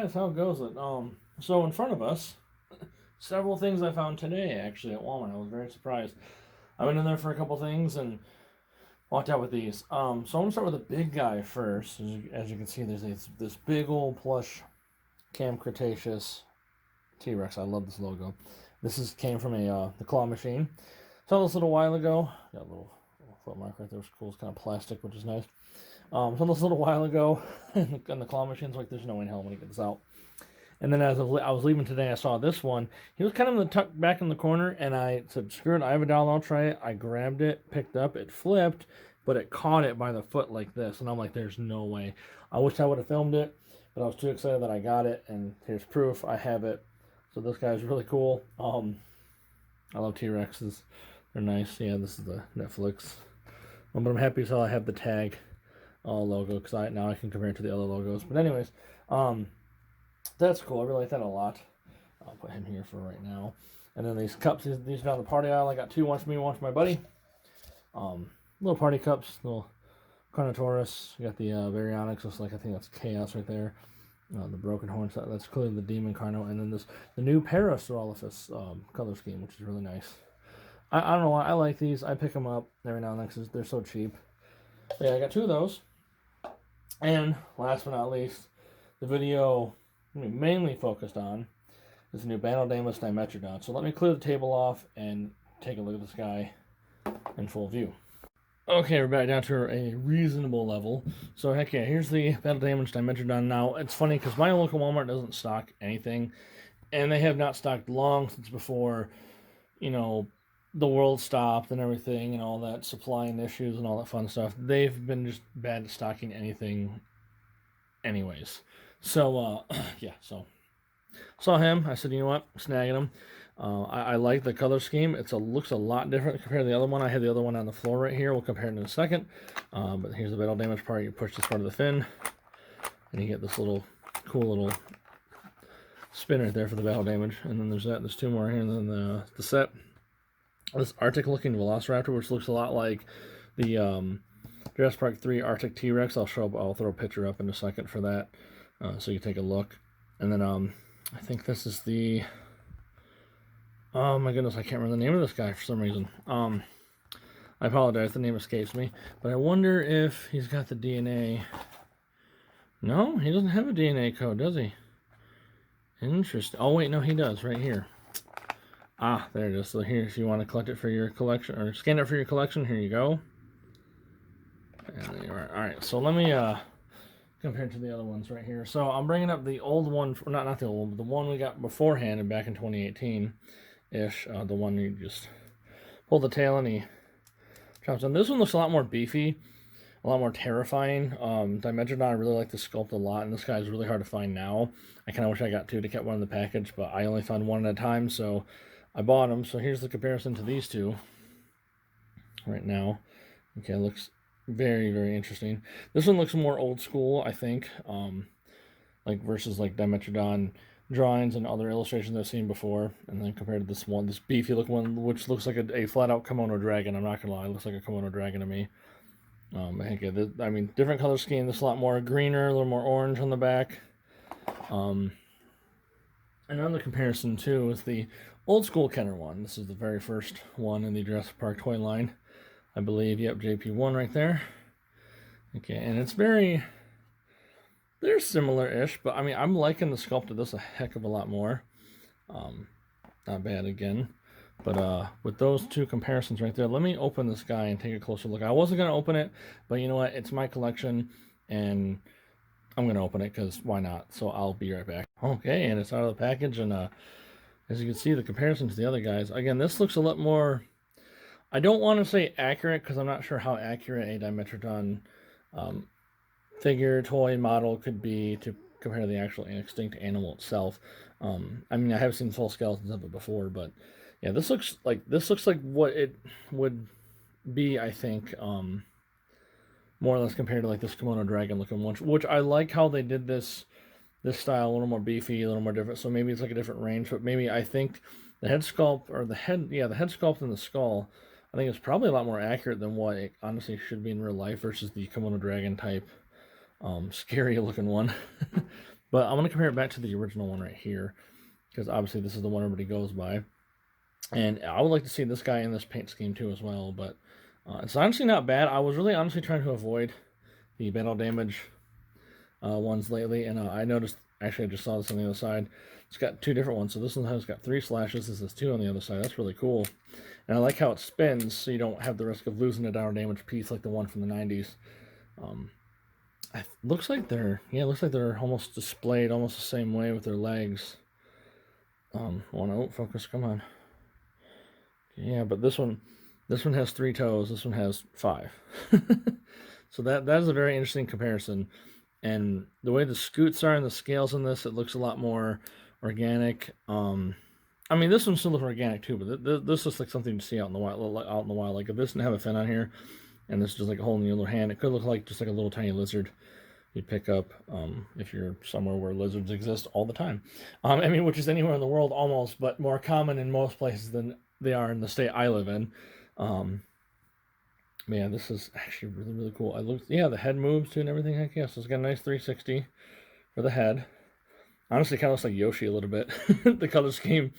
that's how it goes. So in front of us, several things I found today actually at Walmart. I was very surprised. I went in there for a couple things and walked out with these. So I'm gonna start with the big guy first. As you can see, there's this big old plush Cam Cretaceous T-Rex. I love this logo. Came from the claw machine. Saw this a little while ago. Got a little foot mark right there. It's cool. It's kind of plastic, which is nice. Saw this a little while ago, and the claw machine's like, there's no way in hell I'm gonna get this out. And then as I was leaving today, I saw this one. He was kind of tucked back in the corner, and I said, screw it, I have a dollar, I'll try it. I grabbed it, picked up, it flipped, but it caught it by the foot like this. And I'm like, there's no way. I wish I would have filmed it, but I was too excited that I got it, and here's proof, I have it. So this guy's really cool. I love T-Rexes. They're nice. Yeah, this is the Netflix. But I'm happy so I have the tag logo, because now I can compare it to the other logos. But anyways, that's cool. I really like that a lot. I'll put him here for right now. And then these cups, these are down the party aisle. I got two, one for me, one for my buddy. Little party cups, little Carnotaurus. You got the Baryonyx, looks like, I think that's Chaos right there. The Broken Horns, that's clearly the Demon Carno. And then the new Parasaurolophus color scheme, which is really nice. I don't know why, I like these. I pick them up every now and then because they're so cheap. But yeah, I got two of those. And last but not least, the video mainly focused on is the new Bandodamus Dimetrodon. So let me clear the table off and take a look at this guy in full view. Okay, we're back down to a reasonable level. So heck yeah, here's the Bandodamus Dimetrodon. Now, it's funny because my local Walmart doesn't stock anything, and they have not stocked long since before, the world stopped and everything and all that supply and issues and all that fun stuff. They've been just bad at stocking anything anyways. So, yeah, so saw him. I said, you know what, snagging him. I like the color scheme. Looks a lot different compared to the other one. I had the other one on the floor right here. We'll compare it in a second. But here's the battle damage part. You push this part of the fin, and you get this cool little spin right there for the battle damage. And then there's two more here, and then the set. This Arctic-looking Velociraptor, which looks a lot like the Jurassic Park 3 Arctic T-Rex. I'll throw a picture up in a second for that, so you can take a look. And then I think this is the... Oh my goodness, I can't remember the name of this guy for some reason. I apologize, the name escapes me. But I wonder if he's got the DNA. No, he doesn't have a DNA code, does he? Interesting. Oh wait, no, he does, right here. Ah, there it is. So here, if you want to collect it for your collection, or scan it for your collection, here you go. And there you are. Alright, so let me compare it to the other ones right here. So I'm bringing up the old one, not the old one, but the one we got beforehand and back in 2018-ish. The one you just pull the tail and he chops on. This one looks a lot more beefy, a lot more terrifying. Dimetrodon, I really like the sculpt a lot, and this guy's really hard to find now. I kind of wish I got two to get one in the package, but I only found one at a time, so I bought them. So here's the comparison to these two right now. Okay, it looks very, very interesting. This one looks more old school, I think, versus like Dimetrodon drawings and other illustrations I've seen before, and then compared to this beefy looking one, which looks like a flat-out kimono dragon. I'm not gonna lie, it looks like a kimono dragon to me. I mean, different color scheme. This is a lot more greener, a little more orange on the back. Another comparison too is the old school Kenner one. This is the very first one in the Jurassic Park toy line, I believe. Yep, JP1 right there. Okay, and they're similar-ish, but I mean, I'm liking the sculpt of this a heck of a lot more. Not bad again. But with those two comparisons right there, let me open this guy and take a closer look. I wasn't going to open it, but you know what? It's my collection, and I'm going to open it because why not? So I'll be right back. Okay, and it's out of the package, and as you can see, the comparison to the other guys. Again, this looks a lot more... I don't want to say accurate because I'm not sure how accurate a Dimetrodon figure, toy, model could be to compare to the actual extinct animal itself. I mean, I have seen full skeletons of it before, but yeah, this looks like what it would be, I think, more or less compared to like this kimono dragon looking one, which I like how they did this style a little more beefy, a little more different. So maybe it's like a different range, but maybe I think the head sculpt or the head sculpt and the skull, I think it's probably a lot more accurate than what it honestly should be in real life versus the kimono dragon type scary looking one. But I want to compare it back to the original one right here, because obviously this is the one everybody goes by. And I would like to see this guy in this paint scheme too as well, but it's honestly not bad. I was really honestly trying to avoid the battle damage ones lately, and I noticed, actually I just saw this on the other side, it's got 2 different ones. So this one has got 3 slashes, this is 2 on the other side. That's really cool. And I like how it spins, so you don't have the risk of losing a down damage piece like the one from the 90s. Looks like they're, yeah, looks like they're almost displayed almost the same way with their legs. Focus, come on. Yeah, but this one has 3 toes, this one has 5. So that is a very interesting comparison. And the way the scoots are and the scales in this, it looks a lot more organic. I mean, this one still looks organic too, but this looks like something to see out in the wild. Like if this didn't have a fin on here, and this is just like a hole in your little hand, it could look like just like a little tiny lizard you'd pick up if you're somewhere where lizards exist all the time. I mean, which is anywhere in the world almost, but more common in most places than they are in the state I live in. Man, this is actually really, really cool. Yeah, the head moves too and everything. Heck yeah, so it's got a nice 360 for the head. Honestly, kind of looks like Yoshi a little bit. The color scheme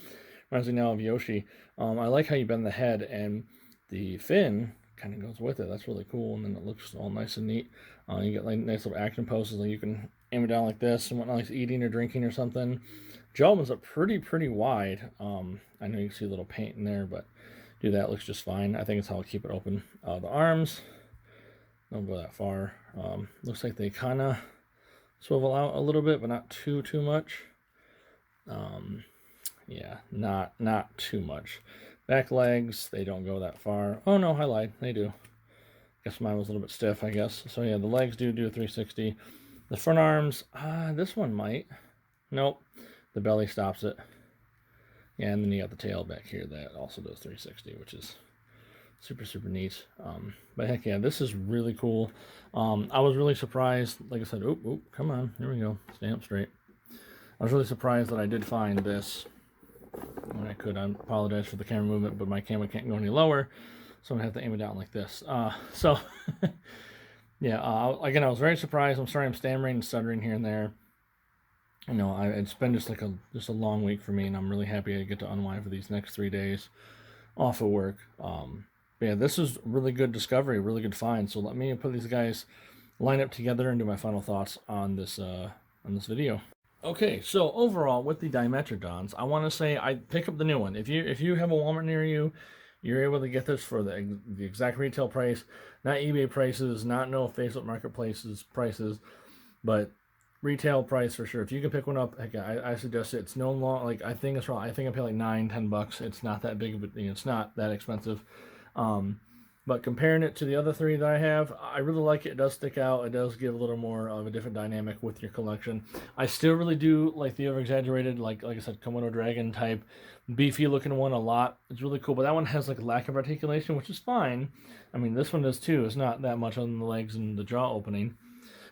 reminds me now of Yoshi. I like how you bend the head, and the fin kind of goes with it. That's really cool, and then it looks all nice and neat. You get like nice little action poses, like you can aim it down like this and whatnot, like eating or drinking or something. Jaw opens up pretty wide. I know you can see a little paint in there, but do that, looks just fine. I think it's how I'll keep it open. The arms don't go that far. Looks like they kind of swivel out a little bit, but not too much. Yeah, not too much. Back legs, they don't go that far. Oh no, I lied, they do. Guess mine was a little bit stiff, I guess. So yeah, the legs do a 360. The front arms, this one might. Nope, the belly stops it. Yeah, and then you got the tail back here that also does 360, which is super neat. But heck yeah, this is really cool. I was really surprised. Like I said, come on, there we go, stay up straight. I was really surprised that I did find this when I could. I apologize for the camera movement, but my camera can't go any lower, so I'm gonna have to aim it down like this. So yeah, again, I was very surprised. I'm sorry I'm stammering and stuttering here and there. You know, it's been just like a long week for me, and I'm really happy I get to unwind for these next 3 days off of work. Yeah, this is really good discovery, really good find. So let me put these guys line up together and do my final thoughts on this video. Okay, so overall with the Dimetrodons, I want to say I pick up the new one. If you have a Walmart near you, you're able to get this for the exact retail price, not eBay prices, not no Facebook Marketplaces prices, but retail price for sure. If you can pick one up, heck, I suggest it. It's no long, like I think it's wrong. I think I pay like $9-10. It's not that big of a, it's not that expensive. But comparing it to the other 3 that I have, I really like it. It does stick out. It does give a little more of a different dynamic with your collection. I still really do like the over-exaggerated, like I said, Komodo dragon type, beefy looking one a lot. It's really cool, but that one has like a lack of articulation, which is fine. I mean, this one does too. It's not that much on the legs and the jaw opening.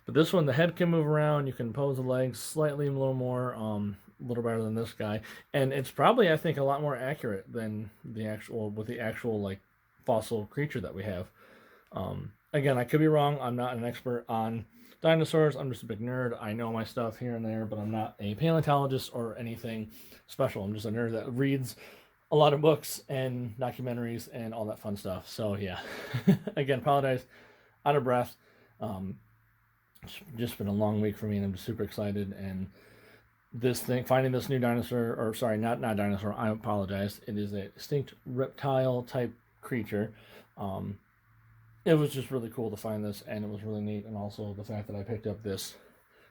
But this one, the head can move around. You can pose the legs slightly a little more, a little better than this guy. And it's probably, I think, a lot more accurate than the actual, like, fossil creature that we have. Again, I could be wrong. I'm not an expert on dinosaurs. I'm just a big nerd. I know my stuff here and there, but I'm not a paleontologist or anything special. I'm just a nerd that reads a lot of books and documentaries and all that fun stuff. So yeah, again, apologize, out of breath. Just been a long week for me, and I'm just super excited. And this thing, finding this new dinosaur, or sorry, not dinosaur, I apologize. It is a extinct reptile type creature. It was just really cool to find this, and it was really neat. And also the fact that I picked up this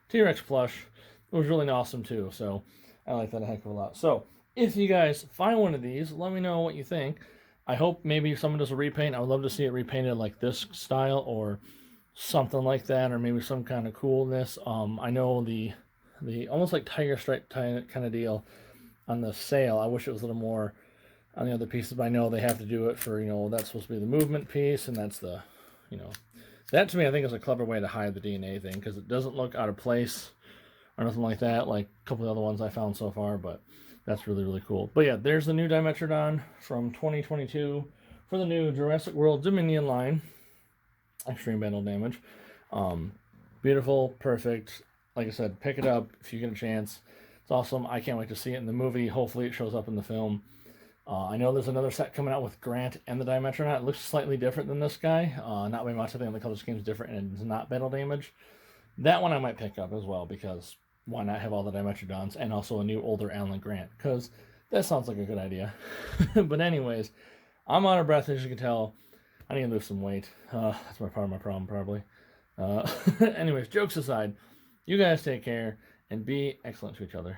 T-Rex plush, it was really awesome too. So I like that a heck of a lot. So if you guys find one of these, let me know what you think. I hope maybe someone does a repaint. I would love to see it repainted like this style, or something like that, or maybe some kind of coolness. I know the almost like tiger stripe kind of deal on the sail. I wish it was a little more on the other pieces, but I know they have to do it for, that's supposed to be the movement piece, and that's the, that to me I think is a clever way to hide the DNA thing, because it doesn't look out of place or nothing like that, like a couple of the other ones I found so far. But that's really cool. But yeah, there's the new Dimetrodon from 2022 for the new Jurassic World Dominion line. Extreme battle damage. Beautiful, perfect. like I said, pick it up if you get a chance. It's awesome. I can't wait to see it in the movie. Hopefully it shows up in the film. I know there's another set coming out with Grant and the Dimetrodon. It looks slightly different than this guy. Not by much. I think the color scheme's different and it's not battle damage. That one I might pick up as well, because why not have all the Dimetrodons and also a new older Alan Grant? Because that sounds like a good idea. But anyways, I'm out of breath, as you can tell. I need to lose some weight. That's part of my problem, probably. Anyways, jokes aside, you guys take care and be excellent to each other.